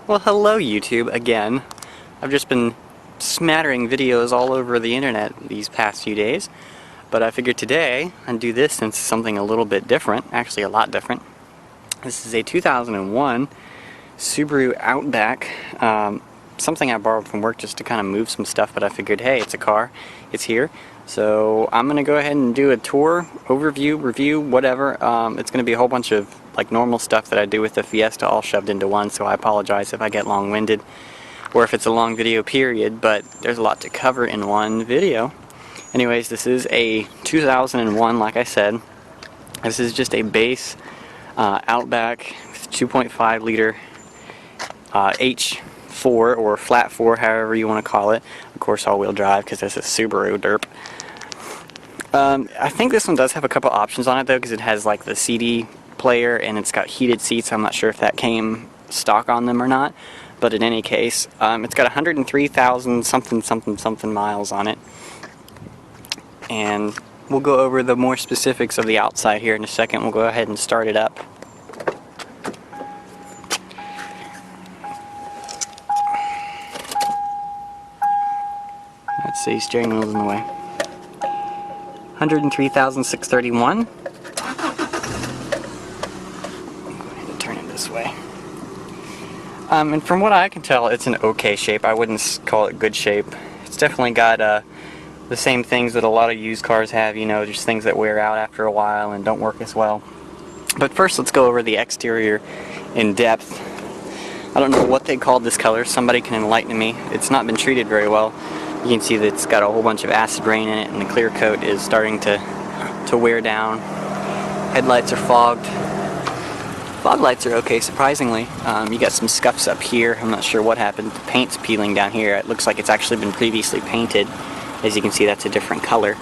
Well, hello YouTube again. I've just been smattering videos all over the internet these past few days, but I figured today I'd do this since it's something a little bit different, actually a lot different. This is a 2001 Subaru Outback, something I borrowed from work just to kind of move some stuff, but I figured, hey, it's a car, it's here. So I'm going to go ahead and do a tour, overview, review, whatever. It's going to be a whole bunch of like normal stuff that I do with the Fiesta all shoved into one, so I apologize if I get long-winded or if it's a long video period, but there's a lot to cover in one video. Anyways, this is a 2001, like I said. This is just a base Outback 2.5 liter H4 or flat 4, however you want to call it. Of course, all-wheel drive because this is Subaru derp. I think this one does have a couple options on it though, because it has like the CD player and it's got heated seats. I'm not sure if that came stock on them or not, but in any case, it's got 103,000 something miles on it. And we'll go over the more specifics of the outside here in a second. We'll go ahead and start it up. Let's see, steering wheel's in the way. 103,631. Go ahead and turn it this way. And from what I can tell, it's in okay shape. I wouldn't call it good shape. It's definitely got the same things that a lot of used cars have, you know, just things that wear out after a while and don't work as well. But first, let's go over the exterior in depth. I don't know what they called this color. Somebody can enlighten me. It's not been treated very well. You can see that it's got a whole bunch of acid rain in it, and the clear coat is starting to wear down. Headlights are fogged. Fog lights are okay, surprisingly. You got some scuffs up here. I'm not sure what happened. The paint's peeling down here. It looks like it's actually been previously painted. As you can see, that's a different color.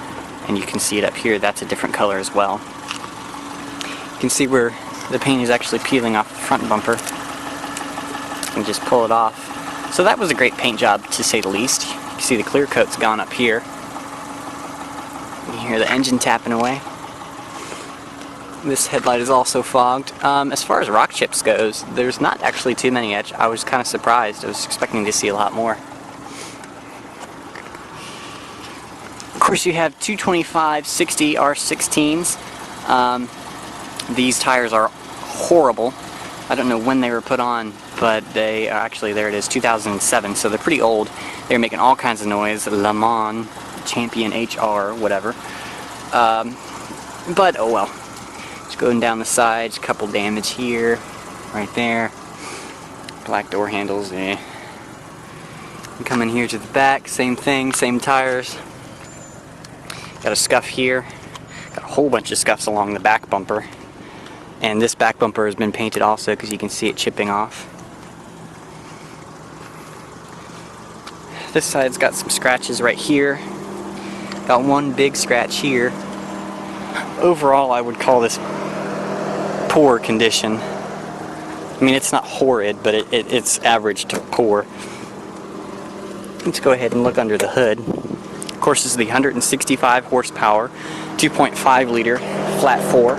And you can see it up here, that's a different color as well. You can see where the paint is actually peeling off the front bumper. And just pull it off. So that was a great paint job, to say the least. You can see the clear coat's gone up here. You can hear the engine tapping away. This headlight is also fogged. As far as rock chips goes, there's not actually too many. I was kind of surprised. I was expecting to see a lot more. Of course, you have 225/60 R16s. These tires are horrible. I don't know when they were put on, but they are actually, there it is, 2007, so they're pretty old. They're making all kinds of noise, Le Mans, Champion HR, whatever. But oh well. Just going down the sides, a couple damage here, right there. Black door handles, eh. And coming here to the back, same thing, same tires. Got a scuff here. Got a whole bunch of scuffs along the back bumper. And this back bumper has been painted also because you can see it chipping off. This side's got some scratches right here. Got one big scratch here. Overall, I would call this poor condition. I mean, it's not horrid, but it's average to poor. Let's go ahead and look under the hood. Of course, this is the 165 horsepower, 2.5 liter, flat 4.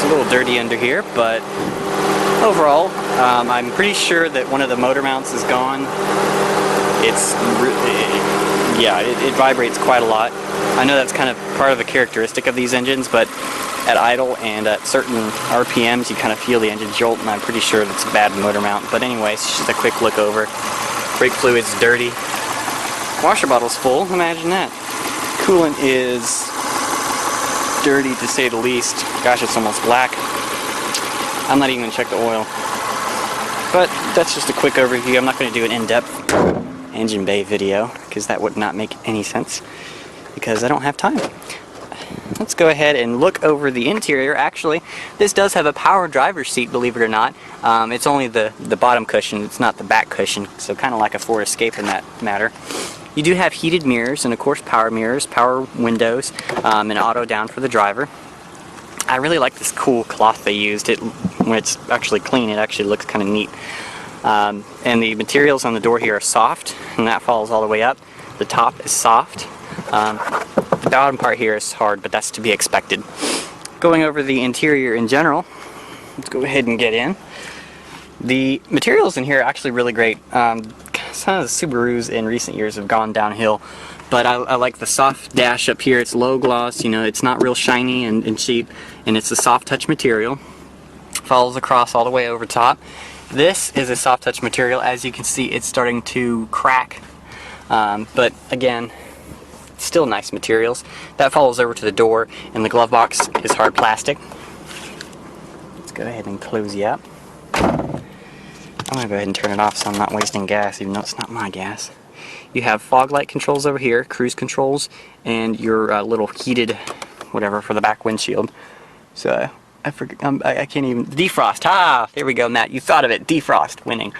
A little dirty under here, but overall, I'm pretty sure that one of the motor mounts is gone. It vibrates quite a lot. I know that's kind of part of a characteristic of these engines, but at idle and at certain RPMs, you kind of feel the engine jolt, and I'm pretty sure that's a bad motor mount. But anyways, just a quick look over. Brake fluid's dirty. Washer bottle's full. Imagine that. Coolant is dirty, to say the least. Gosh, it's almost black. I'm not even going to check the oil. But that's just a quick overview. I'm not going to do an in-depth engine bay video because that would not make any sense because I don't have time. Let's go ahead and look over the interior. Actually, this does have a power driver's seat, believe it or not. It's only the bottom cushion. It's not the back cushion, so kind of like a Ford Escape in that matter. You do have heated mirrors and of course power mirrors, power windows, and auto down for the driver. I really like this cool cloth they used. When it's actually clean, it actually looks kind of neat. And the materials on the door here are soft, and that follows all the way up. The top is soft. The bottom part here is hard, but that's to be expected. Going over the interior in general, let's go ahead and get in. The materials in here are actually really great. Some of the Subarus in recent years have gone downhill, but I like the soft dash up here. It's low gloss, you know, it's not real shiny and cheap, and it's a soft touch material. Follows across all the way over top. This is a soft touch material. As you can see, it's starting to crack, but again, still nice materials. That follows over to the door, and the glove box is hard plastic. Let's go ahead and close you up. I'm going to go ahead and turn it off so I'm not wasting gas, even though it's not my gas. You have fog light controls over here, cruise controls, and your little heated whatever for the back windshield. So I can't even, defrost. Ah, there we go, Matt, you thought of it. Defrost, winning.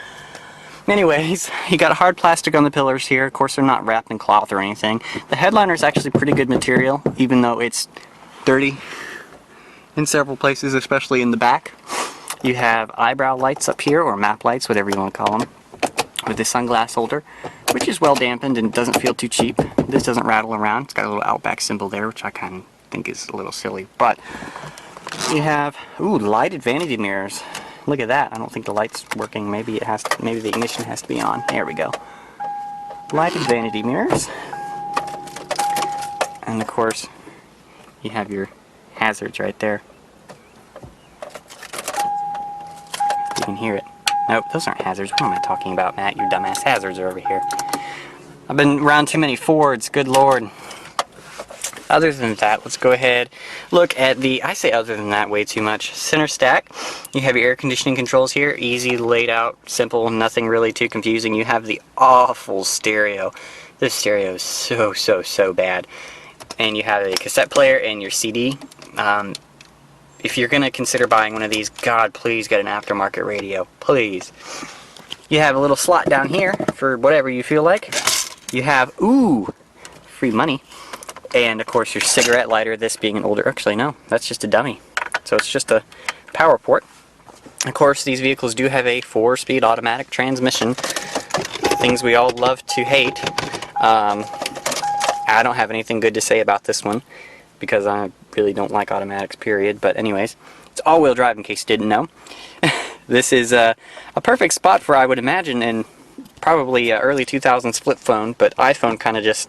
Anyways, you got hard plastic on the pillars here. Of course, they're not wrapped in cloth or anything. The headliner is actually pretty good material, even though it's dirty in several places, especially in the back. You have eyebrow lights up here, or map lights, whatever you want to call them, with the sunglass holder, which is well dampened and doesn't feel too cheap. This doesn't rattle around. It's got a little Outback symbol there, which I kind of think is a little silly. But you have, ooh, lighted vanity mirrors. Look at that. I don't think the light's working. Maybe it has to, maybe the ignition has to be on. There we go. Lighted vanity mirrors. And of course, you have your hazards right there. You can hear it. Nope, those aren't hazards. What am I talking about, Matt? Your dumbass hazards are over here. I've been around too many Fords, good lord. Other than that, let's go ahead, look at the, I say other than that way too much, center stack. You have your air conditioning controls here, easy, laid out, simple, nothing really too confusing. You have the awful stereo. This stereo is so bad. And you have a cassette player and your CD. If you're going to consider buying one of these, God, please get an aftermarket radio. Please. You have a little slot down here for whatever you feel like. You have, ooh, free money. And, of course, your cigarette lighter, this being an older, actually, no, that's just a dummy. So it's just a power port. Of course, these vehicles do have a 4-speed automatic transmission. Things we all love to hate. I don't have anything good to say about this one, because I really don't like automatics, period. But anyways, it's all-wheel drive in case you didn't know. This is a perfect spot for, I would imagine, in probably early 2000s flip phone, but iPhone kind of just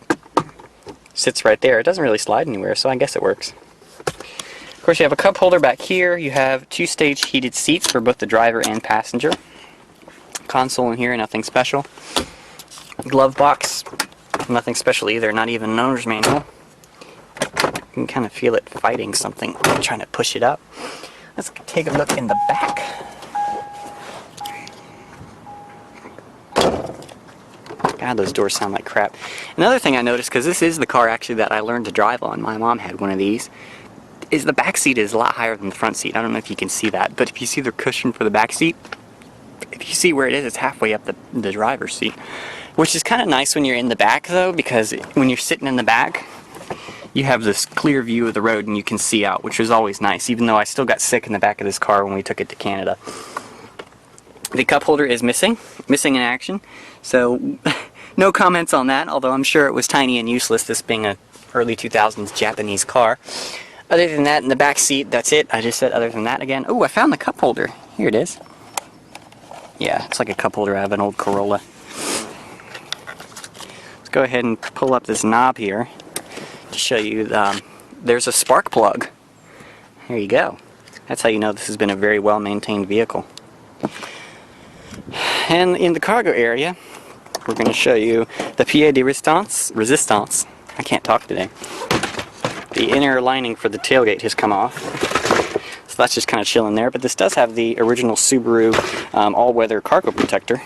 sits right there. It doesn't really slide anywhere, so I guess it works. Of course, you have a cup holder back here. You have 2-stage heated seats for both the driver and passenger. Console in here, nothing special. Glove box, nothing special either, not even an owner's manual. You can kind of feel it fighting something, trying to push it up. Let's take a look in the back. God, those doors sound like crap. Another thing I noticed, because this is the car actually that I learned to drive on, my mom had one of these, is the back seat is a lot higher than the front seat. I don't know if you can see that, but if you see the cushion for the back seat, if you see where it is, it's halfway up the driver's seat. Which is kind of nice when you're in the back, though, because when you're sitting in the back, you have this clear view of the road and you can see out, which is always nice, even though I still got sick in the back of this car when we took it to Canada. The cup holder is missing in action, so no comments on that, although I'm sure it was tiny and useless, this being a early 2000s Japanese car. Other than that, in the back seat, that's it. I just said other than that again. Oh, I found the cup holder. Here it is. Yeah, it's like a cup holder out of an old Corolla. Let's go ahead and pull up this knob here to show you there's a spark plug. There you go. That's how you know this has been a very well maintained vehicle. And in the cargo area, we're going to show you the pied de resistance. I can't talk today. The inner lining for the tailgate has come off. So that's just kind of chilling there. But this does have the original Subaru all-weather cargo protector.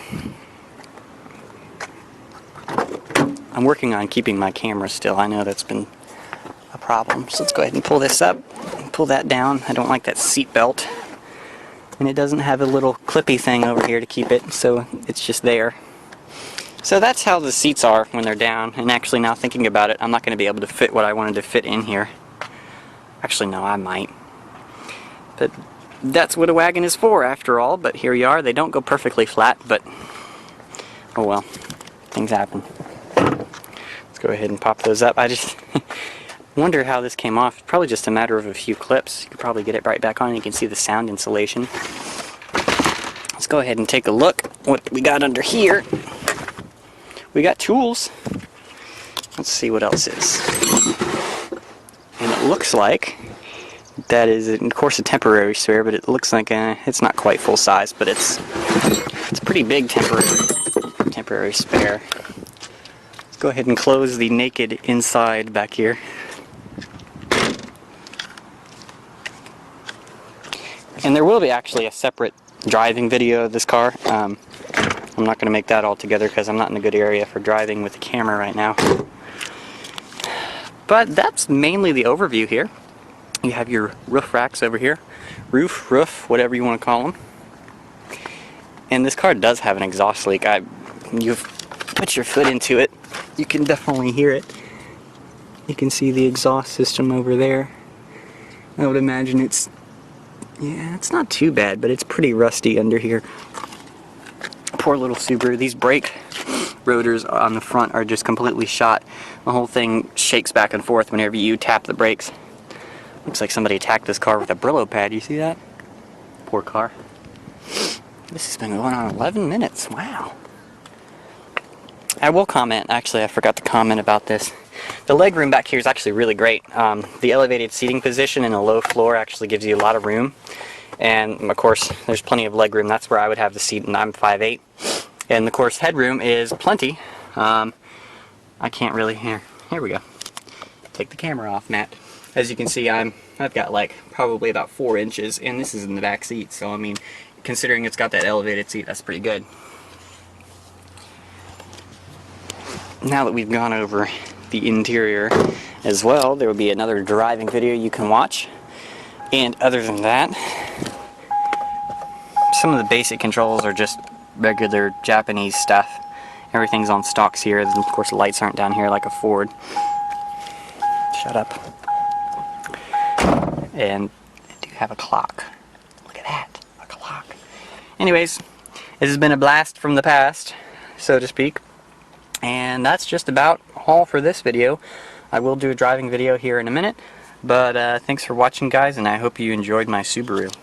I'm working on keeping my camera still. I know that's been a problem. So let's go ahead and pull this up, pull that down. I don't like that seat belt. And it doesn't have a little clippy thing over here to keep it, so it's just there. So that's how the seats are when they're down. And actually, now thinking about it, I'm not going to be able to fit what I wanted to fit in here. Actually, no, I might. But that's what a wagon is for, after all. But here you are. They don't go perfectly flat, but oh well, things happen. Let's go ahead and pop those up. Wonder how this came off. It's probably just a matter of a few clips. You could probably get it right back on and you can see the sound insulation. Let's go ahead and take a look what we got under here. We got tools. Let's see what else is. And it looks like that is, of course, a temporary spare, but it looks like it's not quite full size, but it's a pretty big temporary spare. Let's go ahead and close the naked inside back here. And there will be actually a separate driving video of this car. I'm not going to make that all together because I'm not in a good area for driving with the camera right now. But that's mainly the overview here. You have your roof racks over here. Roof, whatever you want to call them. And this car does have an exhaust leak. You've put your foot into it, you can definitely hear it. You can see the exhaust system over there. I would imagine it's not too bad, but it's pretty rusty under here. Poor little Subaru. These brake rotors on the front are just completely shot. The whole thing shakes back and forth whenever you tap the brakes. Looks like somebody attacked this car with a Brillo pad. You see that? Poor car. This has been going on 11 minutes. Wow. I will comment. Actually, I forgot to comment about this. The legroom back here is actually really great. The elevated seating position in a low floor actually gives you a lot of room. And of course, there's plenty of legroom. That's where I would have the seat, and I'm 5'8". And of course, headroom is plenty. I can't really, here we go. Take the camera off, Matt. As you can see, I've got like probably about 4 inches, and this is in the back seat. So I mean, considering it's got that elevated seat, that's pretty good. Now that we've gone over the interior as well, there will be another driving video you can watch. And other than that, some of the basic controls are just regular Japanese stuff. Everything's on stocks here, and of course the lights aren't down here like a Ford. Shut up. And I do have a clock. Look at that, a clock. Anyways, this has been a blast from the past, so to speak. And that's just about all for this video. I will do a driving video here in a minute, but thanks for watching, guys, and I hope you enjoyed my Subaru.